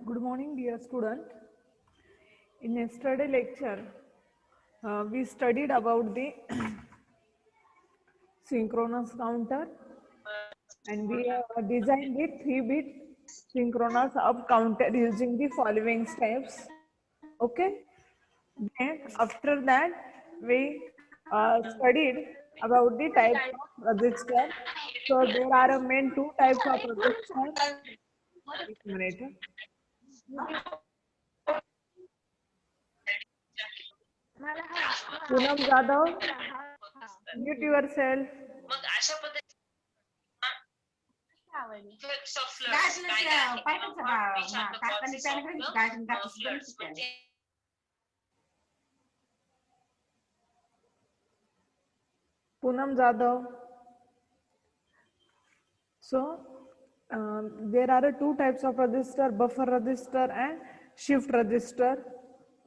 Good morning, dear student. In yesterday lecture, we studied about the synchronous counter, and we designed the 3-bit synchronous up counter using the following steps. Okay. Then after that, we studied about the types of resistor. So there are a main two types of resistor. एक minute. Poonam Jadhav, mute yourself. Poonam Jadhav. So there are two types of resistor: buffer resistor and shift resistor.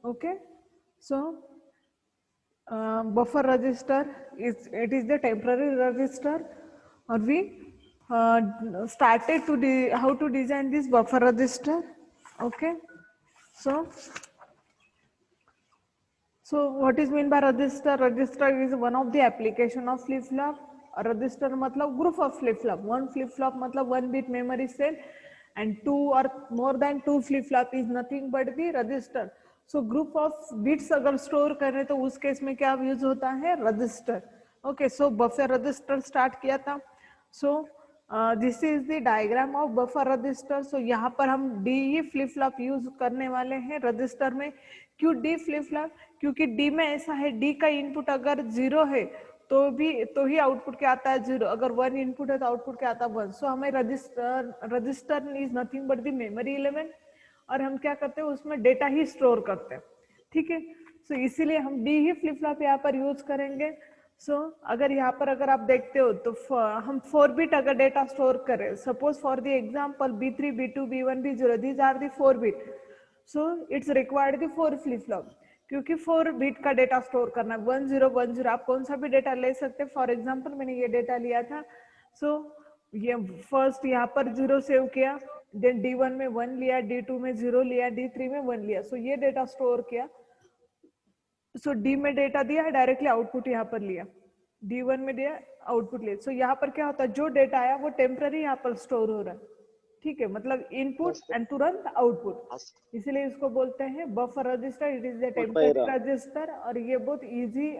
Okay. So buffer resistor is the temporary resistor, or we started to how to design this buffer resistor. Okay. So what is mean by resistor? Resistor is one of the application of flip flop. Resistor मतलब group of flip flop. One flip flop मतलब 1 bit memory cell, and 2 or more than 2 flip flop is nothing but the resistor. So group of bits अगर store करें तो उस case में क्या use होता है? Register. Okay, so buffer resistor start किया था. So this is the diagram of buffer register. So यहाँ पर हम डी फ्लिप फ्लॉप यूज करने वाले हैं रजिस्टर में. क्यों डी फ्लिप फ्लॉप? क्योंकि डी में ऐसा है, डी का इनपुट अगर 0 है तो ही आउटपुट क्या आता है? 0. अगर 1 इनपुट है तो आउटपुट क्या आता है? 1. सो हमें register is nothing but the memory element, और हम क्या करते हैं? उसमें डेटा ही स्टोर करते हैं. ठीक है. सो इसीलिए हम डी ही फ्लिप फ्लॉप यहाँ पर यूज करेंगे. अगर यहाँ पर अगर आप देखते हो तो हम 4 बिट अगर डेटा स्टोर करें, suppose for the example B3, B2, B1, B0, these are the 4 bit. So it's required the 4 flip flop, क्योंकि 4 बिट का डेटा स्टोर करना है. 1010, आप कौन सा भी डेटा ले सकते हैं. फॉर एग्जाम्पल मैंने ये डेटा लिया था. ये फर्स्ट यहाँ पर 0 सेव किया, देन D1 में 1 लिया, D2 में 0 लिया, D3 में 1 लिया. ये डेटा स्टोर किया. डी में डेटा दिया है, डायरेक्टली आउटपुट यहाँ पर लिया. D1 में दिया, आउटपुट लिया. यहाँ पर क्या होता है? जो डेटा आया वो टेम्पररी यहाँ पर स्टोर हो रहा है. ठीक है, मतलब इनपुट एंड तुरंत आउटपुट, इसीलिए इसको बोलते हैं buffer register. It is the temporary register और ये बहुत easy,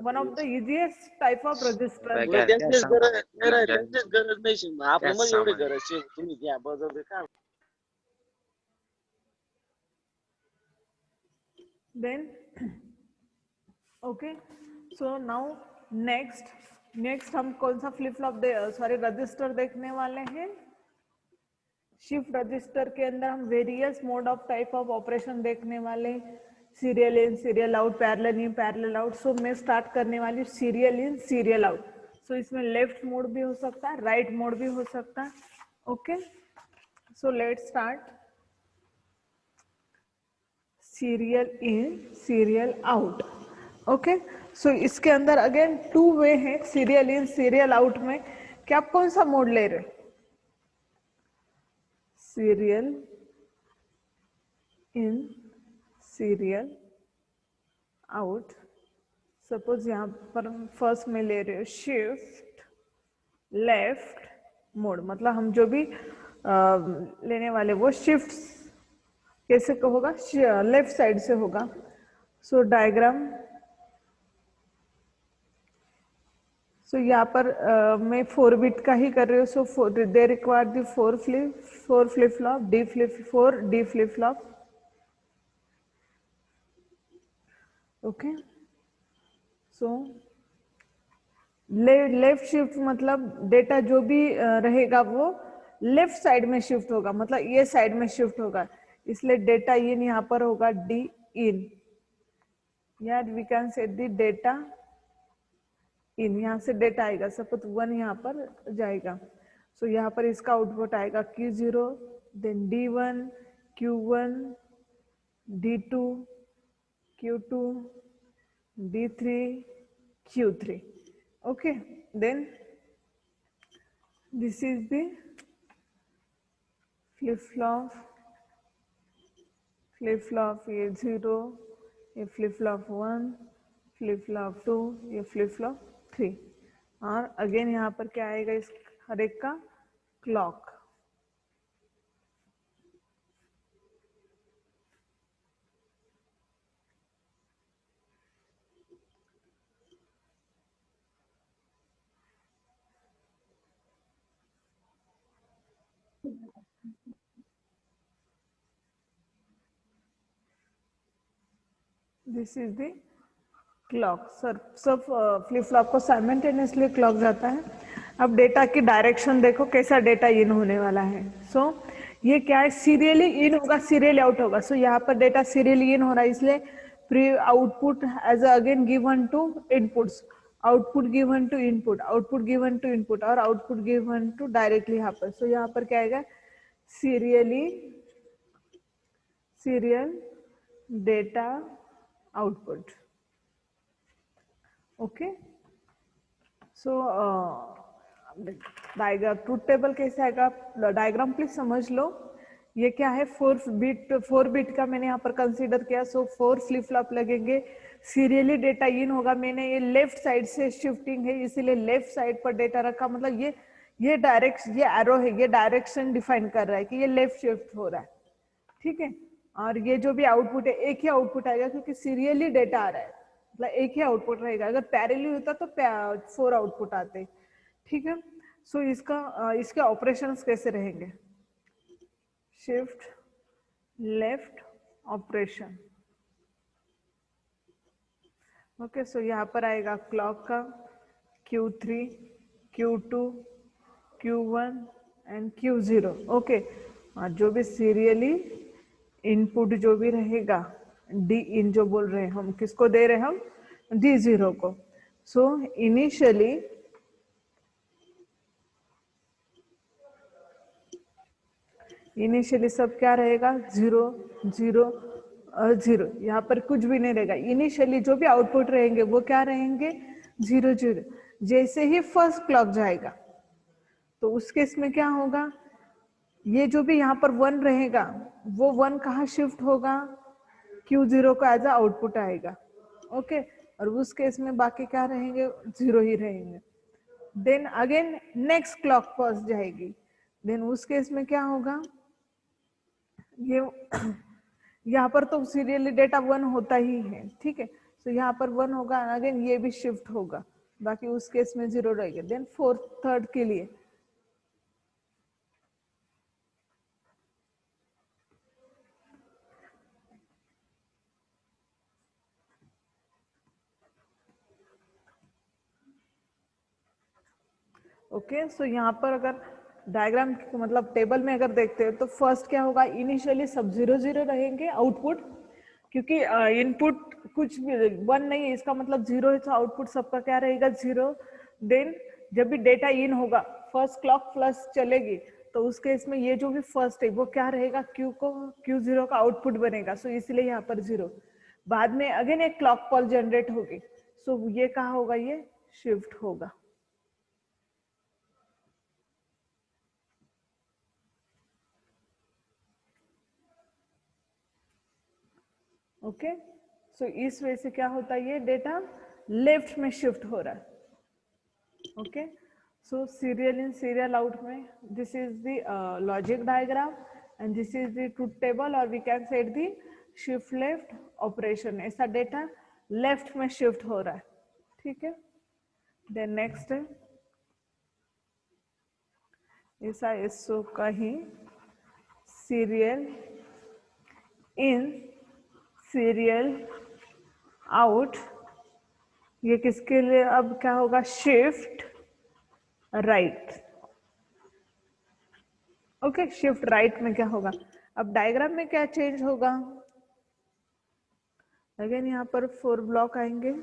one of the easiest type of register. गरज नाही आपलं मग एवढी गरज आहे तुम्ही द्या बरोबर का. Then okay, so now next हम कौन सा फ्लिप फ्लॉप सॉरी रजिस्टर देखने वाले हैं. शिफ्ट रजिस्टर के अंदर हम various mode of type of operation देखने वाले, serial in, serial out, parallel in, parallel out. So मैं स्टार्ट करने वाली serial in, serial out. So इसमें लेफ्ट मोड भी हो सकता है, राइट मोड भी हो सकता है. Okay, so let's start. Serial in, serial out. Okay, so इसके अंदर अगेन 2 वे है सीरियल इन, सीरियल आउट में कि आप कौन सा मोड ले रहे. Serial in, serial out. Suppose यहाँ पर फर्स्ट में ले रहे हो शिफ्ट लेफ्ट मोड, मतलब हम जो भी लेने वाले वो शिफ्ट कैसे का होगा, लेफ्ट साइड से होगा. सो डायग्राम, सो यहाँ पर मैं 4 बिट का ही कर रही हूँ. So they require the 4 flip flop, D flip flop. Okay, so left shift मतलब डेटा जो भी रहेगा वो लेफ्ट साइड में शिफ्ट होगा, मतलब ये साइड में शिफ्ट होगा, इसलिए डेटा इन यहाँ पर होगा डी इन. यार we can say the data इन, यहाँ से डेटा आएगा, सपोज 1 यहाँ पर जाएगा. सो यहाँ पर इसका आउटपुट आएगा Q0, then D1, Q1, D2, Q2, D3, Q3. Okay, then this is the flip flop ये 0, ये flip flop 1, flip flop 2, ये flip flop 3. और अगेन यहाँ पर क्या आएगा इस हर एक का clock. This is the clock. सब फ्लिप फ्लॉप को साइमल्टेनियसली क्लॉक जाता है. अब डेटा की डायरेक्शन देखो कैसा डेटा इन होने वाला है. सो ये क्या है, सीरियली इन होगा, सीरियली आउट होगा. सो यहाँ पर डेटा सीरियली इन हो रहा है, इसलिए pre output as again given to inputs, output given to input, output given to input और आउटपुट गिवन टू डायरेक्टली यहाँ पर. सो यहाँ पर क्या आएगा, serial data output. Okay, so diagram truth table कैसे आएगा, डायग्राम प्लीज समझ लो. ये क्या है, 4 बिट का मैंने यहाँ पर कंसीडर किया. सो 4 फ्लिप फ्लॉप लगेंगे, सीरियली डेटा इन होगा. मैंने ये लेफ्ट साइड से शिफ्टिंग है इसीलिए लेफ्ट साइड पर डेटा रखा, मतलब ये डायरेक्शन, ये एरो है, ये डायरेक्शन डिफाइन कर रहा है कि ये लेफ्ट शिफ्ट हो रहा है. ठीक है, और ये जो भी आउटपुट है एक ही आउटपुट आएगा क्योंकि सीरियली डेटा आ रहा है, मतलब एक ही आउटपुट रहेगा. अगर पैरेलल होता तो 4 आउटपुट आते. ठीक है, सो इसके ऑपरेशंस कैसे रहेंगे, shift left operation. Okay, so यहाँ पर आएगा क्लॉक का Q3, Q2, Q1 and Q0. Okay, और जो भी सीरियली इनपुट जो भी रहेगा डी इन जो बोल रहे हैं, हम किसको दे रहे हैं, हम D0 को. सो इनिशियली सब क्या रहेगा, 0 0 और 0. यहाँ पर कुछ भी नहीं रहेगा. इनिशियली जो भी आउटपुट रहेंगे वो क्या रहेंगे, 0 0. जैसे ही फर्स्ट क्लॉक जाएगा तो उस केस में क्या होगा, ये जो भी यहाँ पर 1 रहेगा वो 1 कहाँ शिफ्ट होगा, Q0 को एज अ आउटपुट आएगा. ओके, और उस केस में बाकी क्या रहेंगे, 0 ही रहेंगे. Then again next clock pulse जाएगी. देन उस केस में क्या होगा, ये यहाँ पर तो सीरियली डेटा 1 होता ही है, ठीक है। तो यहाँ पर 1 होगा, अगेन ये भी शिफ्ट होगा, बाकी उस केस में 0 रहेगा। देन फोर्थ थर्ड के लिए ओके। सो यहाँ पर अगर डायग्राम मतलब टेबल में अगर देखते हैं तो फर्स्ट क्या होगा, इनिशियली सब 0 0 रहेंगे आउटपुट, क्योंकि इनपुट कुछ भी 1 नहीं है, इसका मतलब 0 है, तो आउटपुट सबका क्या रहेगा 0। देन जब भी डेटा इन होगा, फर्स्ट क्लॉक प्लस चलेगी, तो उस केस में ये जो भी फर्स्ट है वो क्या रहेगा, Q0 का आउटपुट बनेगा, सो इसलिए यहाँ पर 0। बाद में अगेन एक क्लॉक पल्स जनरेट होगी, सो ये कहाँ होगा, ये शिफ्ट होगा। ओके। सो इस वजह से क्या होता है, ये डेटा लेफ्ट में शिफ्ट हो रहा है। Okay. So serial in serial out में this is the logic diagram and this is the truth table, और we can set the shift left operation, ऐसा डेटा लेफ्ट में शिफ्ट हो रहा है, ठीक है। देन नेक्स्ट है ऐसा एसओ का ही सीरियल इन सीरियल आउट, ये किसके लिए अब क्या होगा, shift right. Okay, shift right में क्या होगा, अब डायग्राम में क्या चेंज होगा, अगेन यहाँ पर 4 ब्लॉक आएंगे।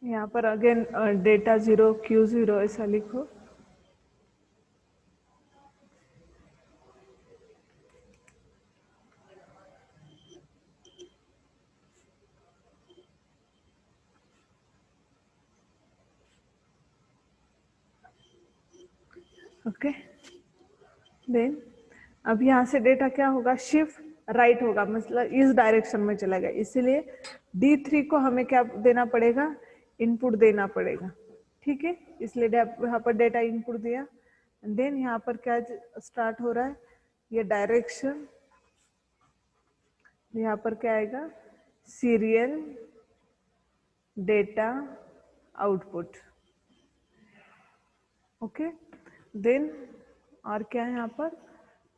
यहाँ पर अगेन डेटा 0 Q0 ऐसा लिखो। ओके। देन अब यहाँ से डेटा क्या होगा, शिफ्ट राइट होगा, मतलब इस डायरेक्शन में चला गया, इसीलिए D3 को हमें क्या देना पड़ेगा, इनपुट देना पड़ेगा, ठीक है। इसलिए यहाँ पर डेटा इनपुट दिया। देन यहाँ पर क्या स्टार्ट हो रहा है, ये डायरेक्शन, यहाँ पर क्या आएगा, serial data output. Okay. Then और क्या है यहाँ पर,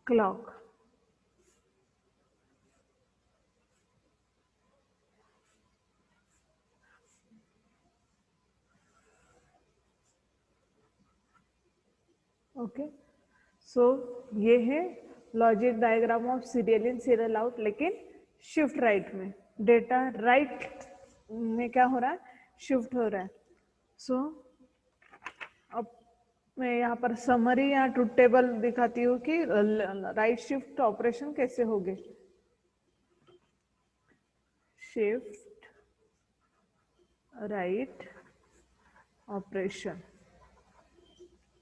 क्लॉक। ओके। सो ये है logic diagram of serial in serial out, लेकिन शिफ्ट राइट में डेटा राइट में क्या हो रहा है, शिफ्ट हो रहा है। सो अब मैं यहाँ पर समरी या ट्रुथ टेबल दिखाती हूँ कि राइट शिफ्ट ऑपरेशन कैसे होगे। Shift right operation,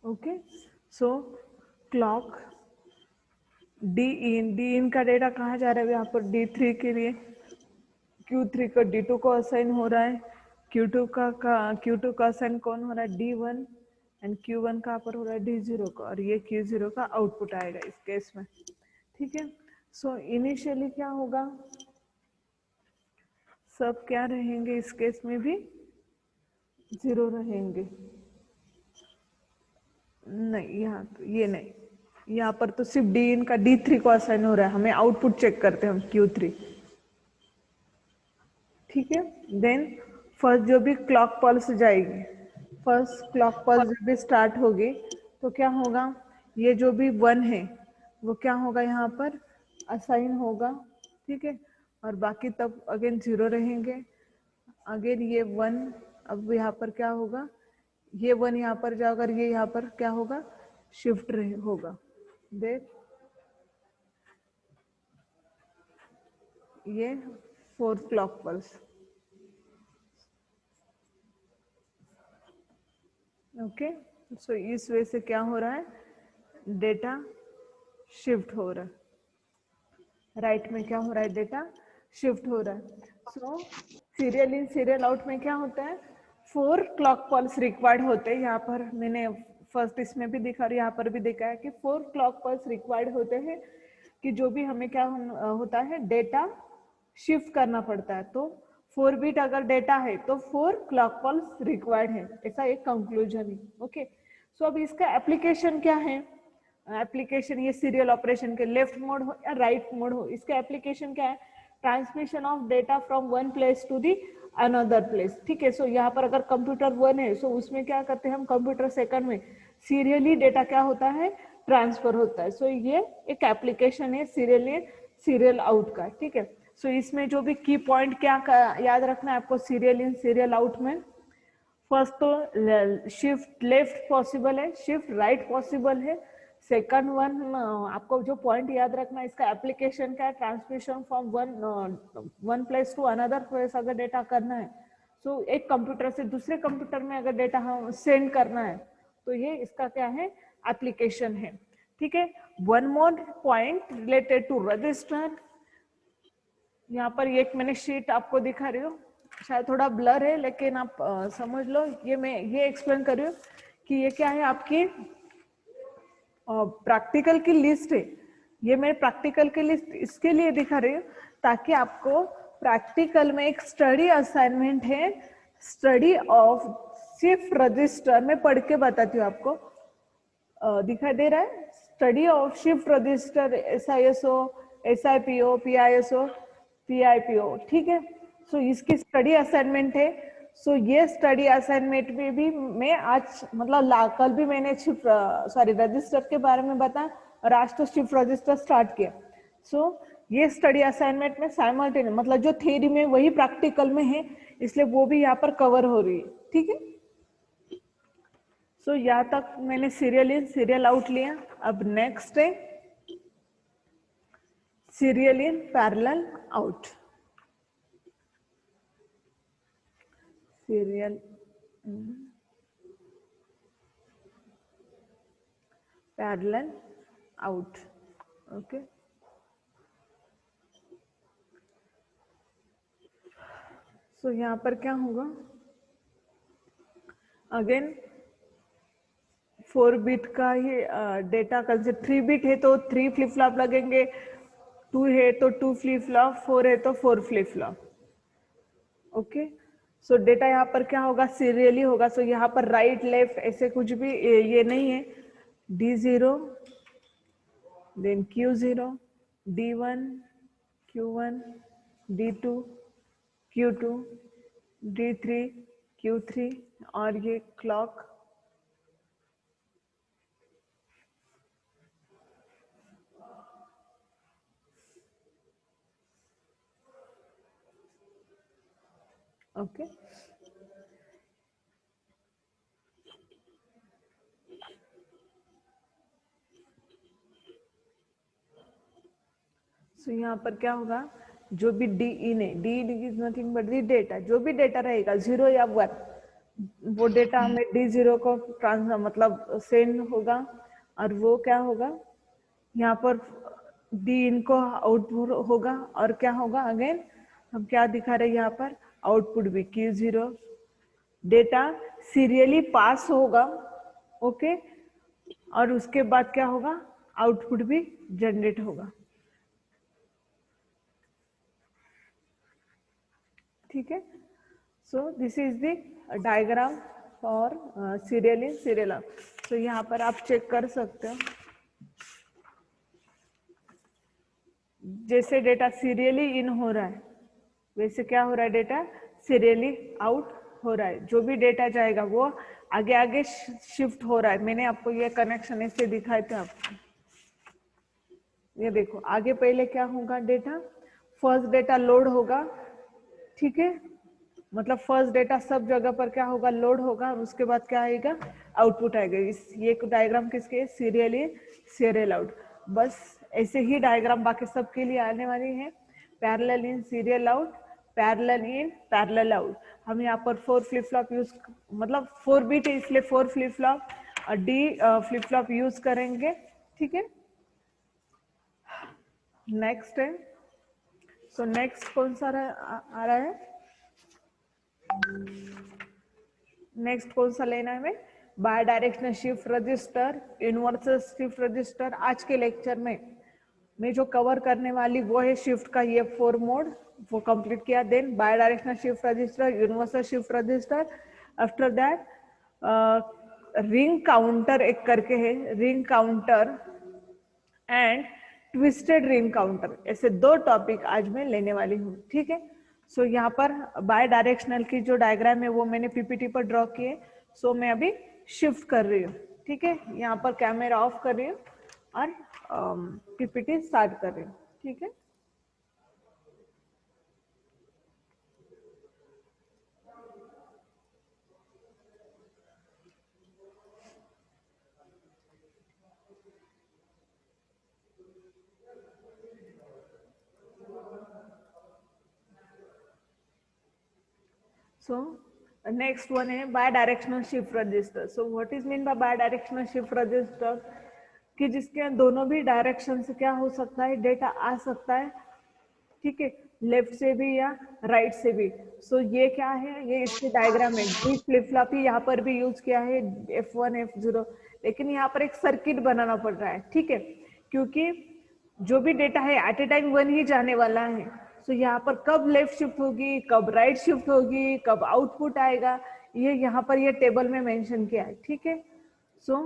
okay. So clock D in का डेटा कहाँ जा रहा है, यहाँ पर D3 के लिए Q3 का D2 को असाइन हो रहा है, Q2 का असाइन कौन हो रहा है, D1, एंड Q1 कहाँ पर हो रहा है, D0 का, और ये Q0 का आउटपुट आएगा इस केस में, ठीक है। सो इनिशियली क्या होगा, सब क्या रहेंगे, इस केस में भी 0 रहेंगे, नहीं यहाँ ये नहीं, यहाँ पर तो सिर्फ डी इन का D3 को असाइन हो रहा है, हमें आउटपुट चेक करते हैं हम Q3, ठीक है। देन फर्स्ट जो भी क्लॉक पल्स जाएगी, फर्स्ट क्लॉक पल्स जब भी स्टार्ट होगी तो क्या होगा, ये जो भी 1 है वो क्या होगा, यहाँ पर असाइन होगा, ठीक है, और बाकी तब अगेन 0 रहेंगे, अगेन ये 1, अब यहाँ पर क्या होगा, ये 1 यहाँ पर जाकर ये यहाँ पर क्या होगा, शिफ्ट होगा। देख ये 4 क्लॉक पल्स। ओके, सो इस वे से क्या हो रहा है, डेटा शिफ्ट हो रहा है, राइट में क्या हो रहा है, डेटा शिफ्ट हो रहा है। सो सीरियल इन सीरियल आउट में क्या होता है, 4 क्लॉक पल्स रिक्वायर्ड होते हैं। यहाँ पर मैंने फर्स्ट इसमें भी दिखा, यहाँ पर भी देखा है कि 4 क्लॉक पल्स रिक्वायर्ड होते हैं कि जो भी हमें क्या होता है, डेटा शिफ्ट करना पड़ता है। तो 4 बिट अगर डेटा है तो 4 क्लॉक पल्स रिक्वायर्ड है, ऐसा एक कंक्लूजन है। ओके, सो अब इसका एप्लीकेशन क्या है, एप्लीकेशन ये सीरियल ऑपरेशन के लेफ्ट मोड हो या राइट मोड हो, इसका एप्लीकेशन क्या है, transmission of data from one place to the another place. ठीक है, सो यहाँ पर अगर कंप्यूटर 1 है, सो उसमें क्या करते हैं हम, कंप्यूटर सेकंड में सीरियली डेटा क्या होता है, ट्रांसफर होता है। सो ये एक एप्लीकेशन है सीरियल इन सीरियल आउट का। ठीक है, सो इसमें जो भी की पॉइंट क्या याद रखना है आपको सीरियल इन सीरियल आउट में, फर्स्ट तो शिफ्ट लेफ्ट पॉसिबल है, शिफ्ट राइट पॉसिबल है। सेकंड वन आपको जो पॉइंट याद रखना है, इसका एप्लीकेशन क्या है, transmission from one place to another place अगर डेटा करना है, सो एक कंप्यूटर से दूसरे कंप्यूटर में अगर डेटा हम सेंड करना है, तो ये इसका क्या है, एप्लीकेशन है। ठीक है, one more point related to register, यहाँ पर एक मैंने शीट आपको दिखा रही हूँ, शायद थोड़ा ब्लर है लेकिन आप समझ लो, ये मैं ये एक्सप्लेन कर रही हूँ कि ये क्या है, आपकी प्रैक्टिकल की लिस्ट है। ये मैं प्रैक्टिकल की लिस्ट इसके लिए दिखा रही हूँ ताकि आपको प्रैक्टिकल में एक स्टडी असाइनमेंट है, स्टडी ऑफ शिफ्ट रजिस्टर, मैं पढ़ के बताती हूँ आपको। दिखाई दे रहा है, study of shift register, SISO, SIPO, PISO, PIPO। ठीक है, सो इसकी स्टडी असाइनमेंट है। सो ये स्टडी असाइनमेंट में भी मैं आज मतलब कल भी मैंने शिफ्ट रजिस्टर के बारे में बताया और आज तो शिफ्ट रजिस्टर स्टार्ट किया। सो ये स्टडी असाइनमेंट में साइमल्टेनियस मतलब जो थ्योरी में वही प्रैक्टिकल में है, इसलिए वो भी यहाँ पर कवर हो रही है। ठीक है, सो यहाँ तक मैंने सीरियल इन सीरियल आउट लिया। अब नेक्स्ट है serial in parallel out. Serial parallel out. Okay, so यहाँ पर क्या होगा, अगेन 4 बिट का ही डेटा कंसेप्ट, 3 बिट है तो 3 फ्लिप फ्लॉप लगेंगे, 2 है तो 2 फ्लिप फ्लॉप, 4 है तो 4 फ्लिप फ्लॉप। ओके, सो डेटा यहाँ पर क्या होगा, सीरियली होगा। सो यहाँ पर राइट लेफ्ट ऐसे कुछ भी ये नहीं है, D0 then Q0, D1, Q1, D2, Q2, D3, Q3 और ये क्लॉक। ओके, सो यहाँ पर क्या होगा, जो भी डी इन है, D in is nothing but the data, जो भी डेटा रहेगा 0 या 1, वो डेटा हमें D0 को मतलब सेंड होगा और वो क्या होगा, यहाँ पर डी इन को आउटपुट होगा और क्या होगा, अगेन हम क्या दिखा रहे हैं यहाँ पर, आउटपुट भी Q0, डेटा सीरियली पास होगा। ओके, और उसके बाद क्या होगा, आउटपुट भी जनरेट होगा। ठीक है, so this is the diagram for serial in serial out. तो यहाँ पर आप चेक कर सकते हो, जैसे डेटा सीरियली इन हो रहा है वैसे क्या हो रहा है, डेटा सीरियली आउट हो रहा है। जो भी डेटा जाएगा वो आगे आगे शिफ्ट हो रहा है। मैंने आपको ये कनेक्शन ऐसे दिखाए थे आपको, ये देखो आगे पहले क्या होगा, डेटा फर्स्ट डेटा लोड होगा। ठीक है, मतलब फर्स्ट डेटा सब जगह पर क्या होगा, लोड होगा, और उसके बाद क्या आएगा, आउटपुट आएगा। ये डायग्राम किसके, सीरियल इन सीरियल आउट। बस ऐसे ही डायग्राम बाकी सब के लिए आने वाली है। Parallel in serial out, parallel in parallel out. हम यहाँ पर 4 फ्लिप फ्लॉप यूज, मतलब 4 बिट है इसलिए 4 फ्लिप फ्लॉप और डी फ्लिप फ्लॉप यूज करेंगे। ठीक है, नेक्स्ट है, सो नेक्स्ट कौन सा आ रहा है, नेक्स्ट कौन सा लेना है हमें, bidirectional shift register, universal shift register. आज के लेक्चर में मैं जो कवर करने वाली वो है शिफ्ट का ये 4 मोड, वो कंप्लीट किया। Then bidirectional shift register, universal shift register, after that ring counter एक करके है, ring counter and twisted ring counter. ऐसे 2 टॉपिक आज मैं लेने वाली हूँ। ठीक है, सो यहाँ पर बाय डायरेक्शनल की जो डायग्राम है वो मैंने पीपीटी पर ड्रॉ की है। सो मैं अभी शिफ्ट कर रही हूँ। ठीक है, यहाँ पर कैमरा ऑफ कर रही हूँ और पीपीटी स्टार्ट कर रही हूँ। ठीक है, so next one है bidirectional shift register. So what is mean by bidirectional shift register, कि जिसके दोनों भी डायरेक्शन से क्या हो सकता है, डेटा आ सकता है। ठीक है, लेफ्ट से भी या राइट से भी। सो ये क्या है, ये इसके डायग्राम है। डी फ्लिप फ्लॉप ही यहाँ पर भी यूज किया है, F1 F0, लेकिन यहाँ पर एक सर्किट बनाना पड़ रहा है। ठीक है, क्योंकि जो भी डेटा है एट ए टाइम 1 ही जाने वाला है। सो यहाँ पर कब लेफ्ट शिफ्ट होगी, कब राइट शिफ्ट होगी, कब आउटपुट आएगा, ये यहाँ पर ये टेबल में मेंशन किया है। ठीक है, सो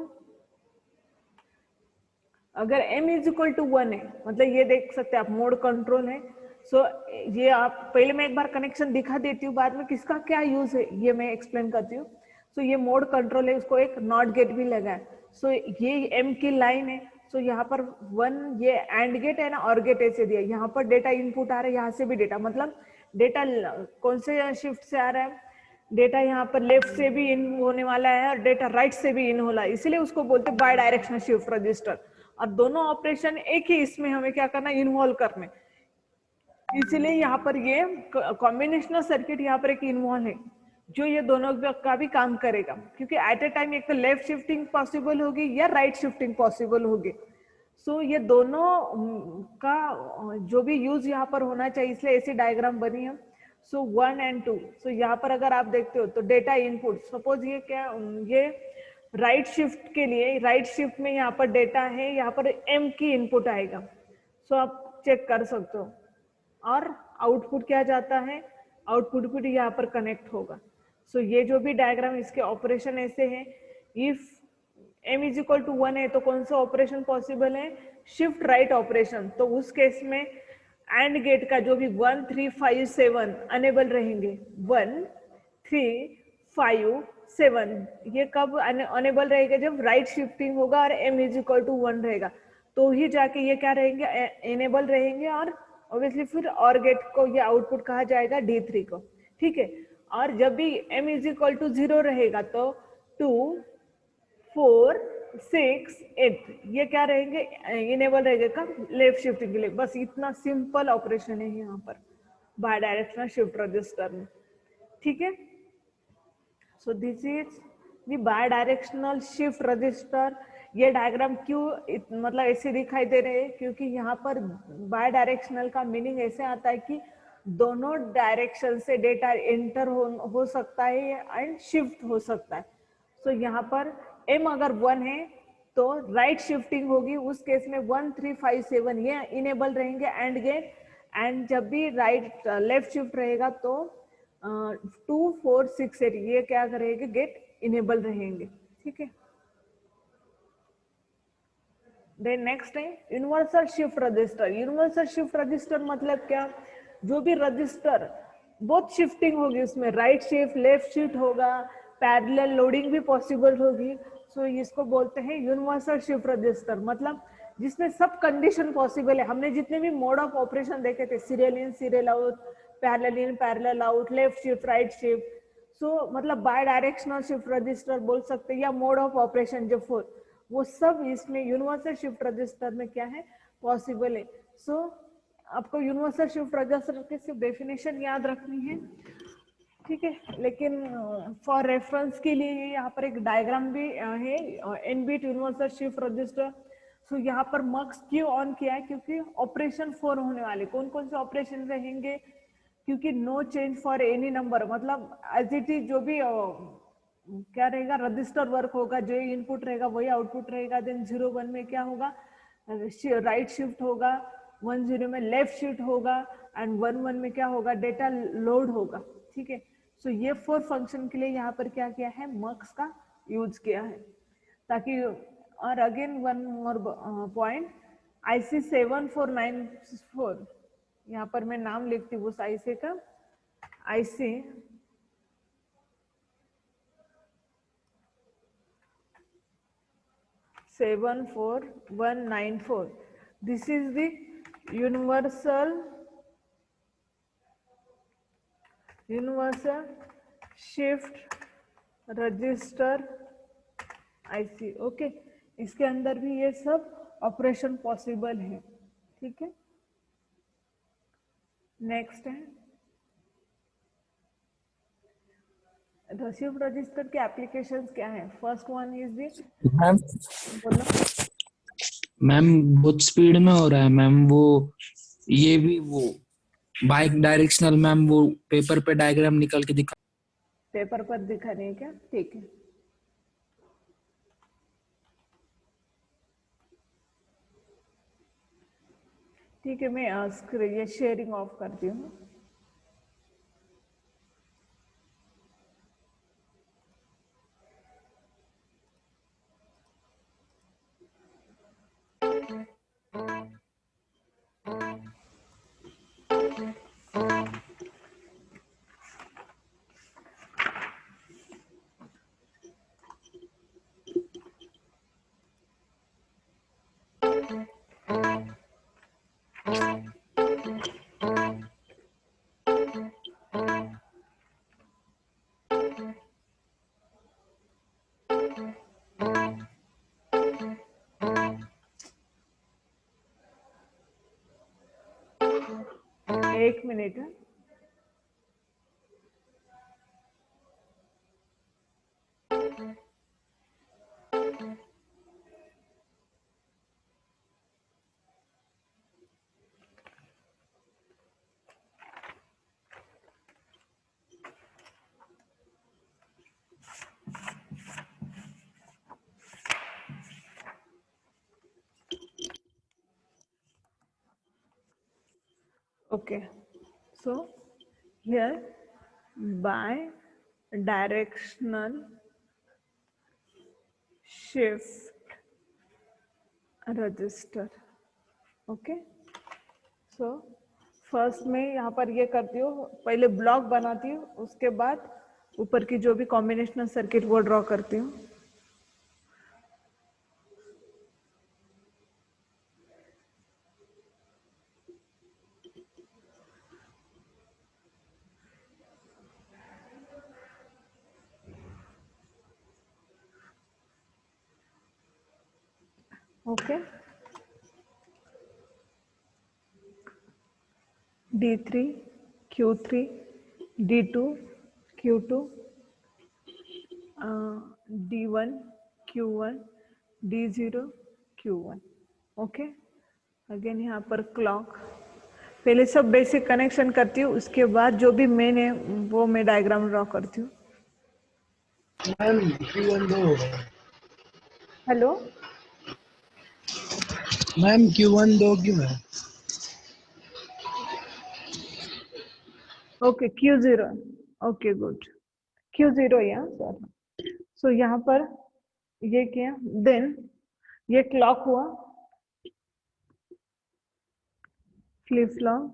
अगर m इज इक्वल टू 1 है, मतलब ये देख सकते हैं आप, मोड कंट्रोल है। सो ये आप पहले मैं एक बार कनेक्शन दिखा देती हूँ, बाद में किसका क्या यूज है ये मैं एक्सप्लेन करती हूँ। सो ये मोड कंट्रोल है, उसको एक नॉट गेट भी लगा है। सो ये m की लाइन है। सो यहाँ पर 1 ये एंड गेट है ना, और गेट ऐसे दिया, यहाँ पर डेटा इनपुट आ रहा है, यहाँ से भी डेटा, मतलब डेटा कौन से शिफ्ट से आ रहा है, डेटा यहाँ पर लेफ्ट से भी इन होने वाला है और डेटा राइट से भी इन होला है, इसलिए उसको बोलते हैं बाय डायरेक्शनल शिफ्ट रजिस्टर। और दोनों ऑपरेशन एक ही इसमें हमें क्या करना, इन्वॉल्व करने, इसलिए यहाँ पर ये कॉम्बिनेशनल सर्किट यहाँ पर एक इन्वॉल्व है जो ये दोनों का भी काम करेगा। क्योंकि एट ए टाइम एक तो लेफ्ट शिफ्टिंग पॉसिबल होगी या राइट शिफ्टिंग पॉसिबल होगी। सो ये दोनों का जो भी यूज यहाँ पर होना चाहिए, इसलिए ऐसी डायग्राम बनी है। सो 1 and 2, सो यहाँ पर अगर आप देखते हो तो डेटा इनपुट, सपोज ये क्या, ये राइट शिफ्ट के लिए, राइट शिफ्ट में यहाँ पर डेटा है, यहाँ पर m की इनपुट आएगा। सो आप चेक कर सकते हो, और आउटपुट क्या जाता है, आउटपुट भी यहाँ पर कनेक्ट होगा। सो ये जो भी डायग्राम, इसके ऑपरेशन ऐसे हैं। If m is equal to 1 है तो कौन सा ऑपरेशन पॉसिबल है, शिफ्ट राइट ऑपरेशन। तो उस केस में एंड गेट का जो भी 1 3 5 7 अनेबल रहेंगे, 1 3 5 7, ये कब अनेबल रहेगा, जब राइट शिफ्टिंग होगा और m इज इक्वल टू 1 रहेगा, तो ही जाके ये क्या रहेंगे, एनेबल रहेंगे। और ऑब्वियसली फिर और गेट को ये आउटपुट कहा जाएगा D3 को। ठीक है, और जब भी m इज इक्वल टू 0 रहेगा तो 2 4 6 8 ये क्या रहेंगे, इनेबल रहेगा कब, लेफ्ट शिफ्टिंग के लिए। बस इतना सिंपल ऑपरेशन है यहाँ पर बाय डायरेक्शनल शिफ्ट रजिस्टर में। ठीक है, so this is the bidirectional shift register. ये डायग्राम क्यों मतलब ऐसे दिखाई दे रहे हैं, क्योंकि यहाँ पर बाय डायरेक्शनल का मीनिंग ऐसे आता है कि दोनों डायरेक्शन से डेटा एंटर हो सकता है एंड शिफ्ट हो सकता है। सो यहाँ पर m अगर 1 है तो राइट शिफ्टिंग होगी, उस केस में 1 3 5 7 ये इनेबल रहेंगे एंड गेट, एंड जब भी राइट लेफ्ट शिफ्ट रहेगा तो 2 4 6 8 ये क्या करेंगे, गेट इनेबल रहेंगे। ठीक है, देन नेक्स्ट है universal shift register. Universal shift register मतलब क्या, जो भी रजिस्टर बहुत शिफ्टिंग होगी, उसमें राइट शिफ्ट लेफ्ट शिफ्ट होगा, पैरेलल लोडिंग भी पॉसिबल होगी। सो इसको बोलते हैं यूनिवर्सल शिफ्ट रजिस्टर, मतलब जिसमें सब कंडीशन पॉसिबल है। हमने जितने भी मोड ऑफ ऑपरेशन देखे थे, serial in serial out, parallel in, parallel out, left shift, right shift, so मतलब बाय डायरेक्शनल शिफ्ट रजिस्टर बोल सकते हैं, या मोड ऑफ ऑपरेशन जो 4, वो सब इसमें यूनिवर्सल शिफ्ट रजिस्टर में क्या है, पॉसिबल है। सो आपको यूनिवर्सल शिफ्ट रजिस्टर की सिर्फ डेफिनेशन याद रखनी है, ठीक है। लेकिन फॉर रेफरेंस के लिए यहाँ पर एक डायग्राम भी है, N bit universal shift register. So यहाँ पर मक्स क्यों ऑन किया है, क्योंकि ऑपरेशन 4 होने वाले, कौन कौन से ऑपरेशन रहेंगे, क्योंकि no change for any number, मतलब एज इट इज जो भी क्या रहेगा, रजिस्टर वर्क होगा, जो इनपुट रहेगा वही आउटपुट रहेगा। देन 0 1 में क्या होगा, राइट शिफ्ट होगा, 1 0 में लेफ्ट शिफ्ट होगा, एंड 1 1 में क्या होगा, डेटा लोड होगा, ठीक है। सो ये 4 फंक्शन के लिए यहाँ पर क्या किया है, मक्स का यूज किया है, ताकि, और again one more point, IC 7494, यहाँ पर मैं नाम लिखती हूँ उस IC का, IC 74194, this is the universal shift register IC, okay. इसके अंदर भी ये सब ऑपरेशन पॉसिबल है, ठीक है। नेक्स्ट है शिफ्ट रजिस्टर के एप्लीकेशंस क्या है। First one is the, ma'am बोलो। मैम बहुत स्पीड में हो रहा है मैम, वो ये भी वो बाइक डायरेक्शनल मैम, वो पेपर पे डायग्राम निकाल के दिखा। पेपर पर दिखा रहे हैं क्या, ठीक है। ठीक है, मैं ये शेयरिंग ऑफ करती हूँ। एक मिनट है। Okay, so here bi-directional shift register, okay। so first में यहाँ पर ये करती हूँ, पहले ब्लॉक बनाती हूँ, उसके बाद ऊपर की जो भी कॉम्बिनेशनल सर्किट वो ड्रॉ करती हूँ। Okay, D3, Q3, D2, Q2, D1, Q1, D0, Q1, okay. Again यहाँ पर क्लॉक, पहले सब बेसिक कनेक्शन करती हूँ, उसके बाद जो भी मेन है वो मैं डायग्राम ड्रॉ करती हूँ। मैम Q1 दो होगा। हेलो मैम Q1 दो क्यों है? Okay, Q0, okay good, Q0 यहाँ, सॉरी। सो यहाँ पर ये किया, देन ये क्लॉक हुआ, flip flop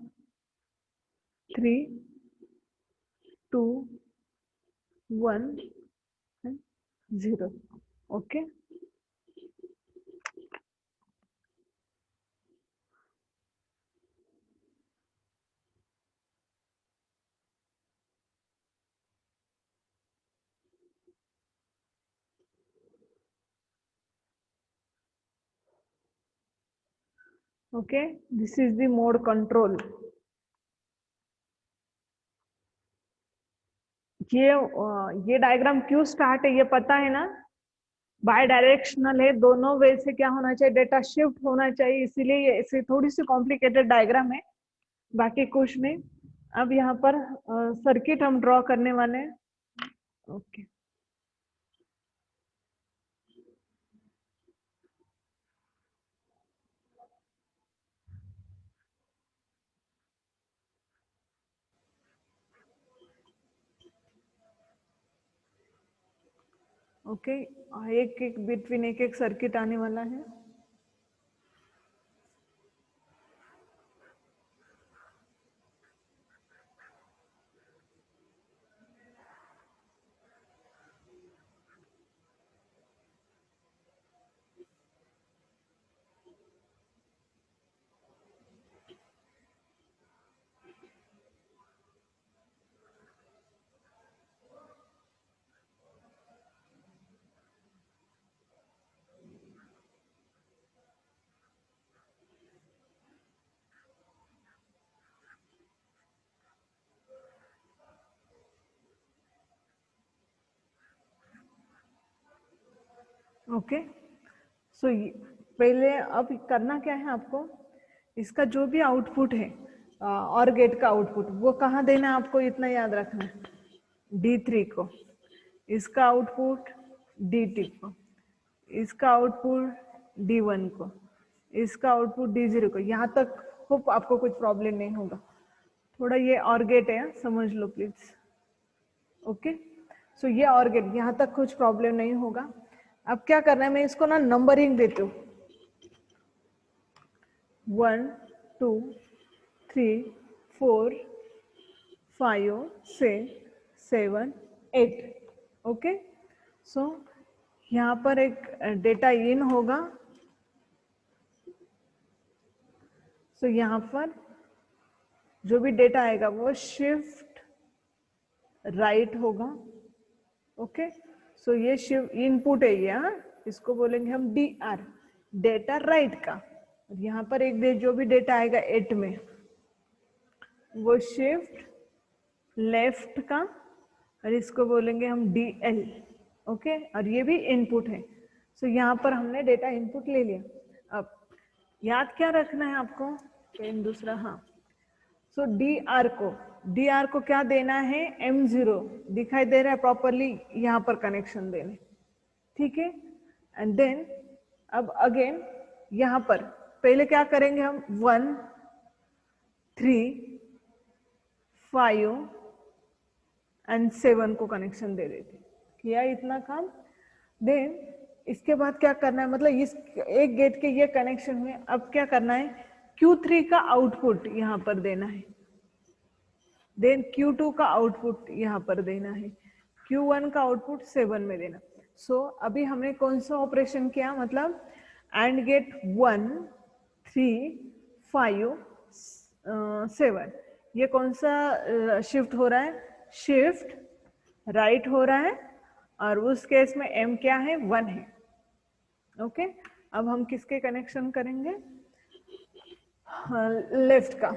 3 2 1 0, okay. Okay, this is the mode control. ये डायग्राम क्यों स्टार्ट है ये पता है ना, बाय डायरेक्शनल है, दोनों वे से क्या होना चाहिए, डेटा शिफ्ट होना चाहिए, इसीलिए ये ऐसे थोड़ी सी कॉम्प्लिकेटेड डायग्राम है, बाकी कुछ नहीं। अब यहाँ पर सर्किट हम ड्रॉ करने वाले हैं। ओके, ओके, एक एक बिटवीन एक एक सर्किट आने वाला है। ओके, सो पहले अब करना क्या है आपको, इसका जो भी आउटपुट है और गेट का आउटपुट वो कहाँ देना है आपको, इतना याद रखना है, D3 को, इसका आउटपुट D2 को, इसका आउटपुट D1 को, इसका आउटपुट D0 को। यहाँ तक होप आपको कुछ प्रॉब्लम नहीं होगा। थोड़ा ये और गेट है, समझ लो प्लीज। ओके, सो ये और गेट, यहाँ तक कुछ प्रॉब्लम नहीं होगा। अब क्या करना है, मैं इसको ना नंबरिंग देती हूँ, 1 2 3 4 5 6 7 8। ओके, सो यहाँ पर एक डेटा इन होगा, सो यहाँ पर जो भी डेटा आएगा वो शिफ्ट राइट होगा। ओके, सो ये शिफ्ट इनपुट है ये, हाँ, इसको बोलेंगे हम DR, डेटा राइट का। और यहाँ पर एक जो भी डेटा आएगा 8 में वो शिफ्ट लेफ्ट का, और इसको बोलेंगे हम DL। ओके, और ये भी इनपुट है। सो यहाँ पर हमने डेटा इनपुट ले लिया। अब याद क्या रखना है आपको, पेन दूसरा, हाँ, सो DR को क्या देना है, M0 दिखाई दे रहा है प्रॉपरली, यहाँ पर कनेक्शन देने, ठीक है। एंड देन अब अगेन यहाँ पर पहले क्या करेंगे हम, 1 3 5 एंड 7 को कनेक्शन दे देते, किया इतना काम। देन इसके बाद क्या करना है, मतलब इस एक गेट के ये कनेक्शन हुए, अब क्या करना है, Q3 का आउटपुट यहाँ पर देना है, देन Q2 का आउटपुट यहाँ पर देना है, Q1 का आउटपुट 7 में देना। सो अभी हमने कौन सा ऑपरेशन किया, मतलब एंड गेट 1 3 5 7, ये कौन सा शिफ्ट हो रहा है, शिफ्ट राइट हो रहा है, और उस केस में M क्या है, 1 है। ओके, अब हम किसके कनेक्शन करेंगे, लेफ्ट का।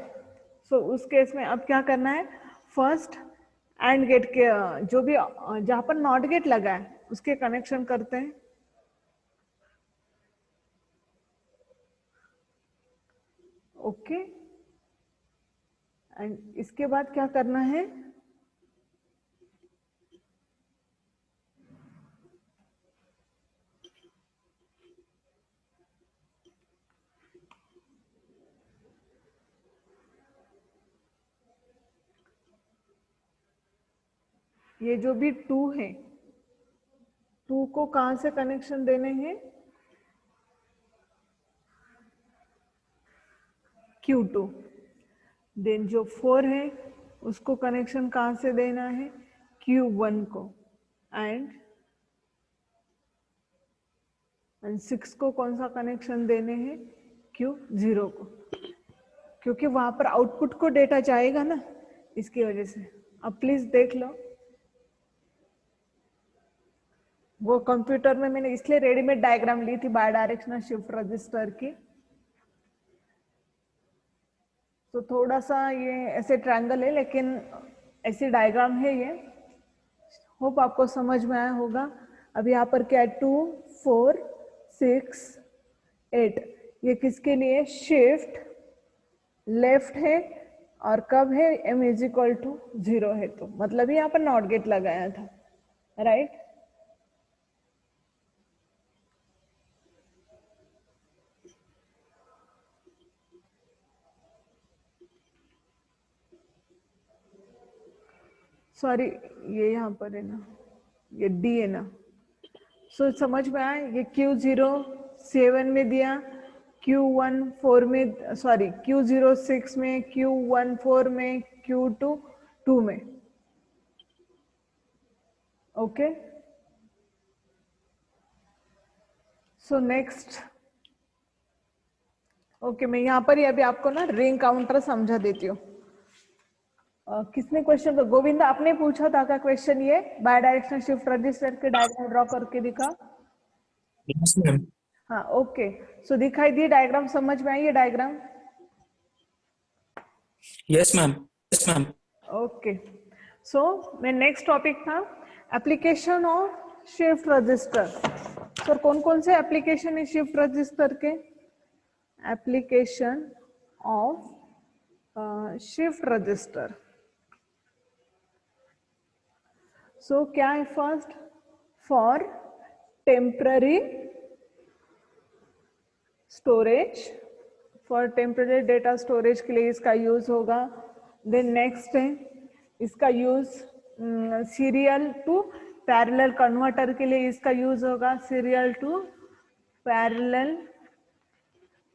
सो उस केस में अब क्या करना है, फर्स्ट एंड गेट के जो भी जहां पर नॉट गेट लगा है उसके कनेक्शन करते हैं। ओके, एंड इसके बाद क्या करना है, ये जो भी 2 है, 2 को कहां से कनेक्शन देने हैं, Q2। देन जो 4 है उसको कनेक्शन कहां से देना है, Q1 को, एंड 6 को कौन सा कनेक्शन देने हैं, Q0 को, क्योंकि वहां पर आउटपुट को डेटा जाएगा ना, इसकी वजह से। अब प्लीज देख लो, वो कंप्यूटर में मैंने इसलिए रेडीमेड डायग्राम ली थी बाय डायरेक्शनल शिफ्ट रजिस्टर की। तो थोड़ा सा ये ऐसे ट्रायंगल है, लेकिन ऐसी डायग्राम है ये। होप आपको समझ में आया होगा। अब यहाँ पर क्या है, 2 4 6 8, ये किसके लिए, शिफ्ट लेफ्ट है, और कब है, m इज इक्वल टू 0 है, तो मतलब यहाँ पर नॉट गेट लगाया था, राइट। सॉरी, ये यहाँ पर है ना, ये डी है ना। सो समझ में आया, ये Q0 7 में दिया, Q1 4 में, सॉरी Q0 6 में, Q1 4 में, Q2 2 में। ओके, सो नेक्स्ट, ओके, मैं यहाँ पर ही अभी आपको ना रिंग काउंटर समझा देती हूँ। किसने क्वेश्चन, तो गोविंदा आपने पूछा था क्या क्वेश्चन, ये बाय डायरेक्शनल शिफ्ट रजिस्टर के डायग्राम ड्रॉ करके दिखा। Yes ma'am. हाँ, ओके, सो दिखाई दी डायग्राम, समझ में आई ये diagram. Yes ma'am, yes ma'am. Okay, so मैं नेक्स्ट टॉपिक था application of shift register. Sir कौन कौन से एप्लीकेशन है शिफ्ट रजिस्टर के, application of shift register. So क्या है, first for temporary storage, for temporary data storage के लिए इसका यूज होगा। देन नेक्स्ट है इसका use serial to parallel converter के लिए इसका यूज होगा, सीरियल टू पैरेलल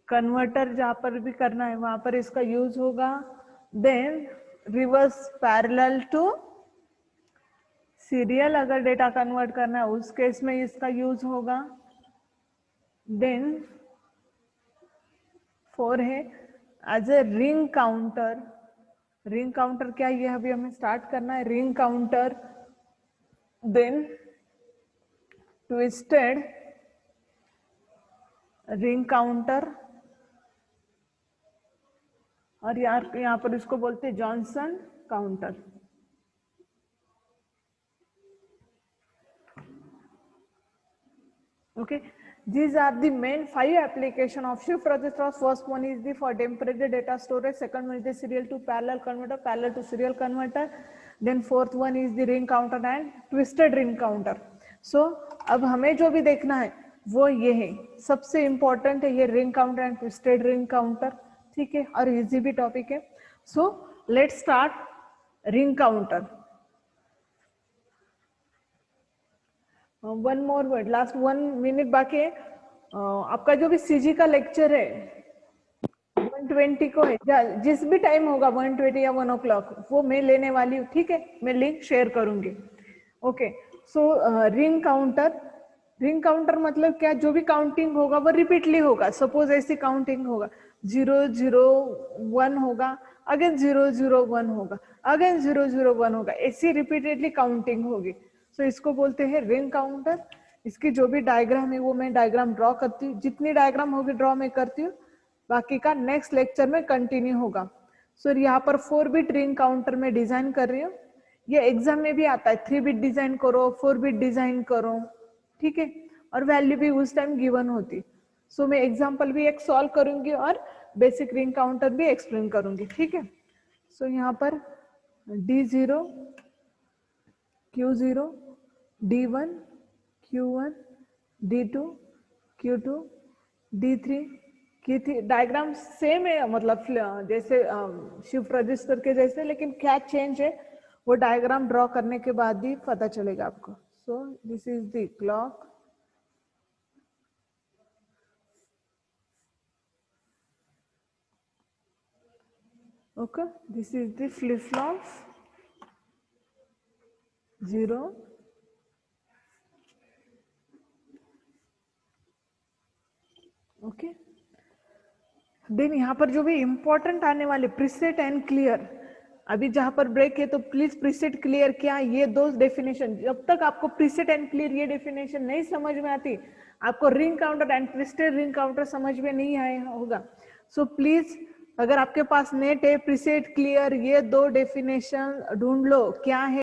कन्वर्टर जहां पर भी करना है वहां पर इसका यूज होगा। Then reverse parallel to serial, अगर डेटा कन्वर्ट करना है उस केस में इसका यूज होगा। देन 4 है as a ring counter. Ring counter क्या है, ये अभी हमें स्टार्ट करना है, ring counter. Then twisted ring counter, और यहाँ पर इसको बोलते हैं Johnson counter. Okay, these are the main 5 application of shift registers. First one is the for temporary data storage, second one is the serial to parallel converter, parallel to serial converter, then fourth one is the ring counter and twisted ring counter. So अब हमें जो भी देखना है वो ये है, सबसे important है ये ring counter and twisted ring counter, ठीक है, और easy भी topic है। So let's start ring counter. One more word, last 1 minute बाकी है। आपका जो भी सीजी का लेक्चर है 120 को है, जिस भी टाइम होगा 120 या 1 o'clock वो मैं लेने वाली हूँ, ठीक है, मैं लिंक शेयर करूंगी। ओके, सो रिंग काउंटर, रिंग काउंटर मतलब क्या, जो भी काउंटिंग होगा वो रिपीटली होगा। सपोज ऐसी काउंटिंग होगा 001 होगा, अगेन 001 होगा, अगेन 001 होगा, ऐसी रिपीटेडली काउंटिंग होगी। सो इसको बोलते हैं रिंग काउंटर। इसकी जो भी डायग्राम है वो मैं डायग्राम ड्रॉ करती हूँ, जितनी डायग्राम होगी ड्रॉ मैं करती हूँ, बाकी का नेक्स्ट लेक्चर में कंटिन्यू होगा। सो यहाँ पर 4 बिट रिंग काउंटर में डिजाइन कर रही हूँ, ये एग्जाम में भी आता है, 3 बिट डिजाइन करो, 4 बिट डिजाइन करो, ठीक है, और वैल्यू भी उस टाइम गिवन होती। सो मैं एग्जाम्पल भी एक सॉल्व करूंगी और बेसिक रिंग काउंटर भी एक्सप्लेन करूंगी, ठीक है। सो यहाँ पर D0, Q0, D1, Q1, D2, Q2, D3, Q3, diagram same है, मतलब जैसे शिफ्ट रजिस्टर के जैसे, लेकिन क्या चेंज है वो डायग्राम ड्रॉ करने के बाद ही पता चलेगा आपको। So this is the clock, okay, this is the flip flop 0, okay. Then यहाँ पर जो भी इंपॉर्टेंट आने वाले प्रीसेट एंड क्लियर, अभी जहां पर ब्रेक है तो प्लीज प्रीसेट क्लियर क्या, ये दो डेफिनेशन, जब तक आपको प्रीसेट एंड क्लियर ये डेफिनेशन नहीं समझ में आती, आपको ring counter and twisted ring counter समझ में नहीं आया होगा। सो प्लीज अगर आपके पास नेट है, प्रीसेट, क्लियर, ये दो डेफिनेशन ढूंढ लो क्या है